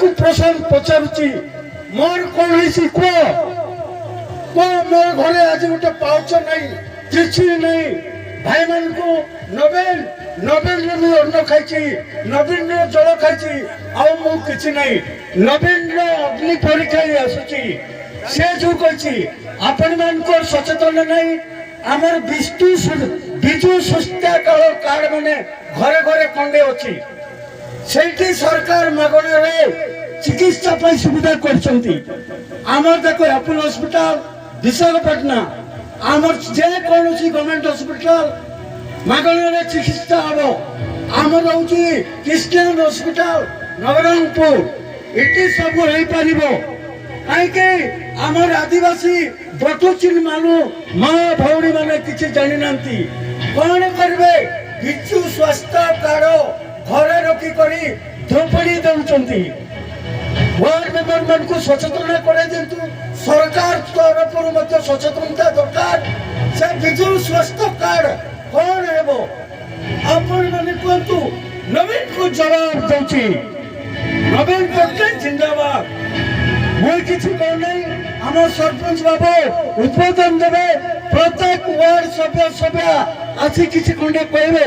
ताकू प्रश्न पचारुची मोर कौन कह मोर घरे आज गोटे पाउच नहीं किसी नहीं भाई मान को नवीन नवीन अन्न खाई नवीन जल खाई आउ किसी नहीं नवीन अग्नि परीक्षा आसूची से जो कही आपण मान सचेतन नहीं आमर विजु स्वास्थ्य कार्ड माने घरे घरे खंडे अच्छी से सरकार मागणे चिकित्सा सुविधा कर देखो अपोलो हॉस्पिटल विशाखापटना आमर जेकोसी गवर्नमेंट हॉस्पिटल मागणे चिकित्सा हम आमर हूँ क्रिश्चियन हॉस्पिटल नवरंगपुर ये सब हो पार कहीं आमर आदिवासी बटुचिन मानु माँ भौणी मैंने किसी जानी ना कौन करेंगे विजु स्वास्थ्य कार्ड घरे रखी झोपड़ी दौरान वार्ड मेंबर मान को सचेतन कर दिंतु सरकार तरफ सचेतनता दरकार से विजु स्वास्थ्य कार्ड कौन है आपण मैंने कहतु नवीन को जवाब दूची नवीन पट्टनायक जिंदाबाद मुझे किसी कह नहीं आम सरपंच बाबू उद्बोधन देवे प्रत्येक वार्ड सभ्य आसी किसी खंडे कहे।